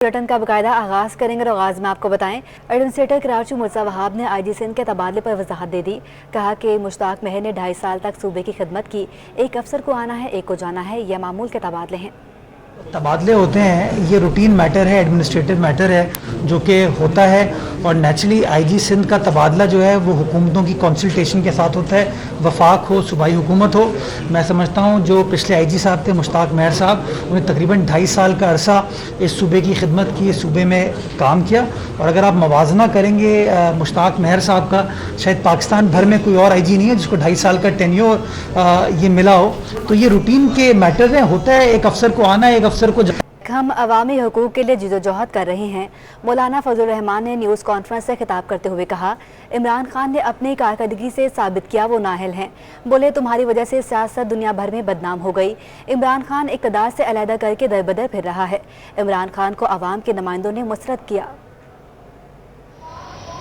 Bulletin का बाकायदा आगाज करेंगे और आगाज में आपको बताएं, एडमिनिस्ट्रेटर कराची मुर्तज़ा वहाब ने IG सिंध के तबादले पर वजाहत दे दी। कहा कि मुश्ताक महर ने 2.5 साल तक सूबे की खिदमत की। एक अफसर को आना है, एक को जाना है। यह मामूल के तबादले हैं। तबादले होते हैं, ये रूटीन मैटर है, एडमिनिस्ट्रेटिव मैटर है जो कि होता है और नेचुरली IG सिंध का तबादला जो है वो हुकूमतों की कंसल्टेशन के साथ होता है, वफाक हो, सूबाई हुकूमत हो। मैं समझता हूँ जो पिछले IG साहब थे मुश्ताक महर साहब, उन्हें तकरीबन 2.5 साल का अरसा इस सूबे की खिदमत की, इस सूबे में काम किया। और अगर आप मवाजना करेंगे मुश्ताक महर साहब का, शायद पाकिस्तान भर में कोई और IG नहीं है जिसको 2.5 साल का टेन्योर ये मिला हो। तो ये रूटीन के मैटर हैं, होता है, एक अफसर को आना है, एक अफसर को हम अवामी हकूक़ के लिए जिदोजहद कर रहे हैं। मौलाना फजल रहमान ने न्यूज़ कॉन्फ्रेंस से खिताब करते हुए कहा, इमरान खान ने अपनी कारकर्दगी से साबित किया वो नाअहल हैं। बोले तुम्हारी वजह से सियासत दुनिया भर में बदनाम हो गई। इमरान खान इक़्तिदार से अलहदा करके दरबदर फिर रहा है। इमरान खान को अवाम के नुमाइंदों ने मुसरत किया।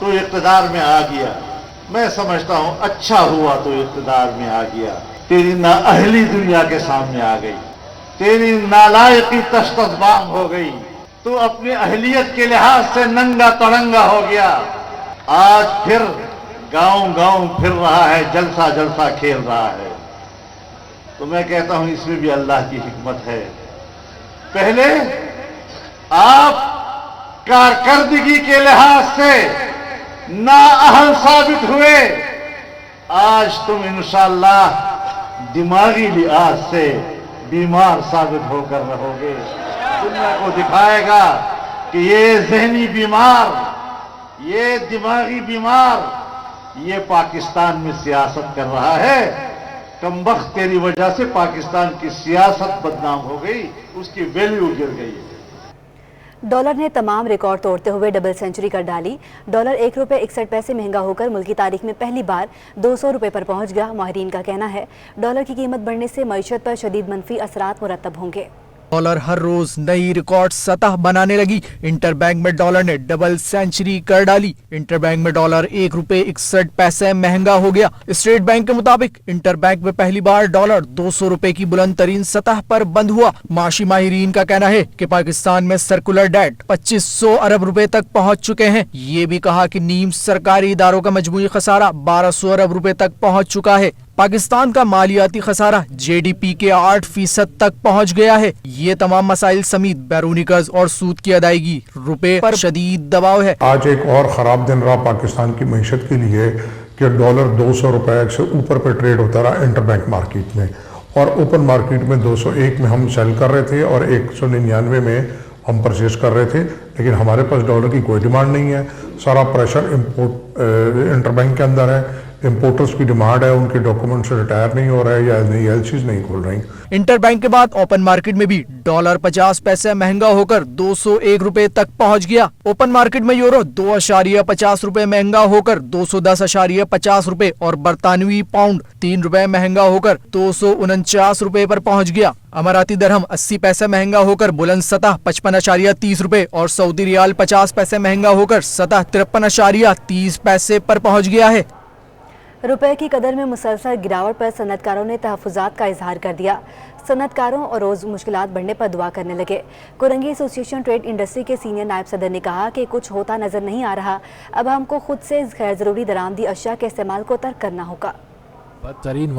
तो इक़्तिदार में आ गया, मैं समझता हूँ अच्छा हुआ तो इक़्तिदार में आ गया। तेरी नाअहली दुनिया के सामने आ गई, तेरी नालायकी तश्तबाम हो गई, तू अपनी अहलियत के लिहाज से नंगा तड़ंगा हो गया। आज फिर गांव गांव फिर रहा है, जलसा जलसा खेल रहा है। तो मैं कहता हूं इसमें भी अल्लाह की हिकमत है। पहले आप कारकर्दगी के लिहाज से नाअहल साबित हुए, आज तुम इंशाअल्लाह दिमागी लिहाज से बीमार साबित होकर रहोगे। दुनिया को दिखाएगा कि ये ज़हनी बीमार, ये दिमागी बीमार, ये पाकिस्तान में सियासत कर रहा है। कमबख्त तेरी वजह से पाकिस्तान की सियासत बदनाम हो गई, उसकी वैल्यू गिर गई। डॉलर ने तमाम रिकॉर्ड तोड़ते हुए डबल सेंचुरी कर डाली। डॉलर 1 रुपये 61 पैसे महंगा होकर मुल्क की तारीख में पहली बार 200 रुपये पर पहुंच गया। माहिरीन का कहना है डॉलर की कीमत बढ़ने से मईशत पर शदीद मनफी असरात मुरतब होंगे। डॉलर हर रोज नई रिकॉर्ड सतह बनाने लगी। इंटरबैंक में डॉलर ने डबल सेंचुरी कर डाली। इंटरबैंक में डॉलर 1 रुपये 61 पैसे महंगा हो गया। स्टेट बैंक के मुताबिक इंटरबैंक में पहली बार डॉलर 200 रुपए की बुलंद तरीन सतह पर बंद हुआ। माशी माहिरीन का कहना है कि पाकिस्तान में सर्कुलर डेट 2500 अरब रुपए तक पहुंच चुके हैं। ये भी कहा कि नीम सरकारी इदारों का मजमूई खसारा 1200 अरब रुपए तक पहुंच चुका है। पाकिस्तान का मालियाती खसारा GDP के 8% तक पहुंच गया है। ये तमाम मसाइल समेत बैरूनी कर्ज और सूद की अदायगी रुपए पर शदीद दबाव है। आज एक और खराब दिन रहा पाकिस्तान की मईशत के लिए कि डॉलर 200 रुपए से ऊपर पर ट्रेड होता रहा इंटरबैंक मार्केट में, और ओपन मार्केट में 201 में हम सेल कर रहे थे और 199 में हम परचेज कर रहे थे। लेकिन हमारे पास डॉलर की कोई डिमांड नहीं है। सारा प्रेशर इंटरबैंक के अंदर है। इंपोर्टर्स की डिमांड है, उनके डॉक्यूमेंट से रिटायर नहीं हो रहा है या नई LCs नहीं खोल रही। इंटरबैंक के बाद ओपन मार्केट में भी डॉलर 50 पैसे महंगा होकर 201 रुपए तक पहुंच गया। ओपन मार्केट में यूरो 2.50 रुपए महंगा होकर 210.50 रुपए और बरतानवी पाउंड 3 रुपए महंगा होकर 249 रुपए पर पहुंच गया। अमाराती दरहम 80 पैसे महंगा होकर बुलंद सतह 55.30 रुपए और सऊदी रियाल 50 पैसे महंगा होकर सतह 53.30 पैसे पर पहुंच गया है। रुपए की कदर में मुसलसल गिरावट पर सनतकारों ने तहफ़्फ़ुज़ात का इजहार कर दिया। सनतकारों और रोज़ मुश्किलात बढ़ने पर दुआ करने लगे। कोरंगी एसोसिएशन ट्रेड इंडस्ट्री के सीनियर नायब सदर ने कहा कि कुछ होता नजर नहीं आ रहा, अब हमको खुद से गैर ज़रूरी दरामदी अशिया के इस्तेमाल को तर्क करना होगा। बदतरीन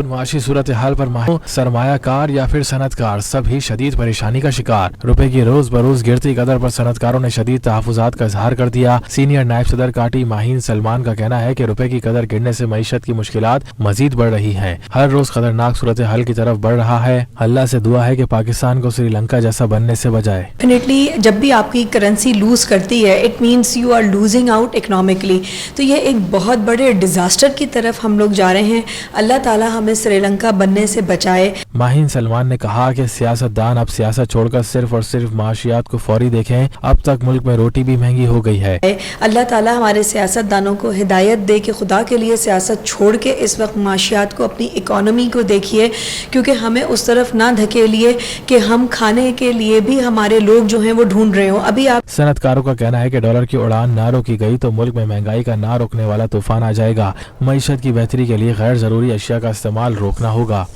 माशी सूरत हाल पर सरमायाकार या फिर सनतकार सभी शदीद परेशानी का शिकार। रुपए की रोज बरोज गिरती कदर पर सनतकारों ने शदीद तहफ़्फ़ुज़ात का इजहार कर दिया। सीनियर नायब सदर काटी माहीन सलमान का कहना है कि रुपए की कदर गिरने से मईशत की मुश्किलात मजीद बढ़ रही हैं। हर रोज खतरनाक सूरत हाल की तरफ बढ़ रहा है। अल्लाह से दुआ है कि पाकिस्तान को श्रीलंका जैसा बनने से बचाए। डेफिनेटली जब भी आपकी करेंसी लूज करती है, it means you are losing out economically. तो ये एक बहुत बड़े डिजास्टर की तरफ हम लोग जा रहे हैं। अल्लाह ताला हमें श्रीलंका बनने से बचाए। माहीन सलमान ने कहा कि सियासतदान अब सियासत छोड़कर सिर्फ और सिर्फ माशियात को फौरी देखें। अब तक मुल्क में रोटी भी महंगी हो गई है। अल्लाह ताला हमारे सियासतदानों को हिदायत दे कि खुदा के लिए सियासत छोड़ के इस वक्त माशियात को, अपनी इकोनॉमी को देखिए, क्योंकि हमें उस तरफ ना धकेलिए कि हम खाने के लिए भी हमारे लोग जो हैं वो ढूंढ रहे हो। अभी आप सनतकारों का कहना है कि डॉलर की उड़ान ना रोकी गई तो मुल्क में महंगाई का ना रोकने वाला तूफान आ जाएगा। मईशत की बेहतरी के लिए गैर जरूरी अशिया का इस्तेमाल रोकना होगा।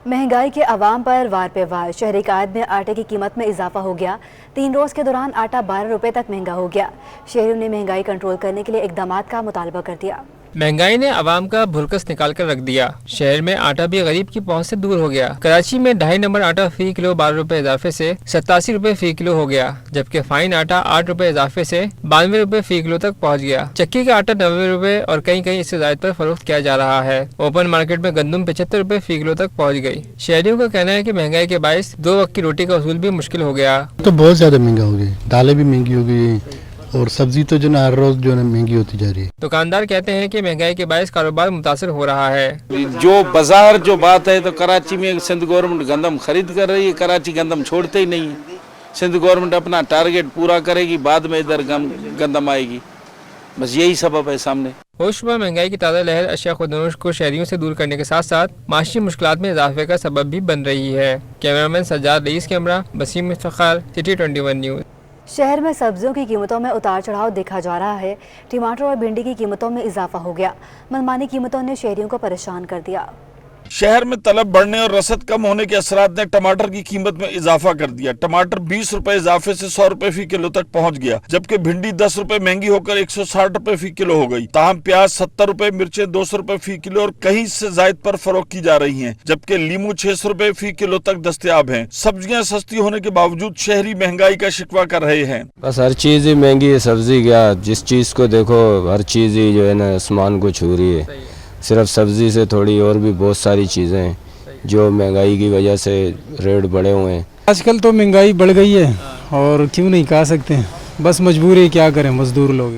महंगाई के अवाम पर वार पे वार। शहरी कायद में आटे की कीमत में इजाफा हो गया। 3 रोज के दौरान आटा 12 रुपए तक महंगा हो गया। शहरियों ने महंगाई कंट्रोल करने के लिए इकदामात का मुतालबा कर दिया। महंगाई ने आवाम का भुलकस निकाल कर रख दिया। शहर में आटा भी गरीब की पहुंच से दूर हो गया। कराची में 2.5 नंबर आटा फी किलो 12 रुपए इजाफे से 87 रुपए फी किलो हो गया, जबकि फाइन आटा 8 रुपए इजाफे से 92 रुपए फी किलो तक पहुंच गया। चक्की का आटा 90 रुपए और कहीं कहीं इससे ज्यादा पर फरोख्त किया जा रहा है। ओपन मार्केट में गंदम 75 रुपए फी किलो तक पहुँच गई। शहरियों का कहना है कि महंगाई के बायस 2 वक्त की रोटी का उसूल भी मुश्किल हो गया। तो बहुत ज्यादा महंगा हो गई, दालें भी महंगी हो गई और सब्जी तो जो ना हर रोज जो है महंगी होती जा रही है। दुकानदार कहते हैं कि महंगाई के बायस कारोबार मुतासर हो रहा है। जो बाजार जो बात है तो कराची में सिंध गवर्नमेंट गंदम खरीद कर रही है, कराची गंदम छोड़ते ही नहीं है। सिंध गवर्नमेंट अपना टारगेट पूरा करेगी, बाद में इधर गंदम आएगी, बस यही सबब है सामने। होशरुबा महंगाई की ताज़ा लहर अशिया खुदनोश को शहरियों से दूर करने के साथ साथ माशी मुश्किलात में इजाफे का सबब भी बन रही है। Cameraman Sajjad Rais, camera Waseem Iftikhar, city 21 news. शहर में सब्जियों की कीमतों में उतार चढ़ाव देखा जा रहा है। टमाटर और भिंडी की कीमतों में इजाफा हो गया। मनमानी कीमतों ने शहरियों को परेशान कर दिया। शहर में तलब बढ़ने और रसद कम होने के असरात ने टमाटर की कीमत में इजाफा कर दिया। टमाटर 20 रुपए इजाफे से 100 रुपए फी किलो तक पहुंच गया, जबकि भिंडी 10 रुपए महंगी होकर 160 रुपए फी किलो हो गई। ताहम प्याज 70 रुपए, मिर्चें 200 रुपए फी किलो और कहीं से जायद पर फरोख्त की जा रही हैं, जबकि लीमू 600 रुपए फी किलो तक दस्तयाब हैं। सब्जियां सस्ती होने के बावजूद शहरी महंगाई का शिकवा कर रहे हैं। बस हर चीज ही महंगी है, सब्जी क्या, जिस चीज को देखो हर चीज ही जो है ना आसमान को छू रही है। सिर्फ सब्जी से थोड़ी और भी बहुत सारी चीज़ें हैं जो महंगाई की वजह से रेट बढ़े हुए हैं। आजकल तो महंगाई बढ़ गई है और क्यों नहीं कह सकते, बस मजबूर है, क्या करें, मजदूर लोग हैं।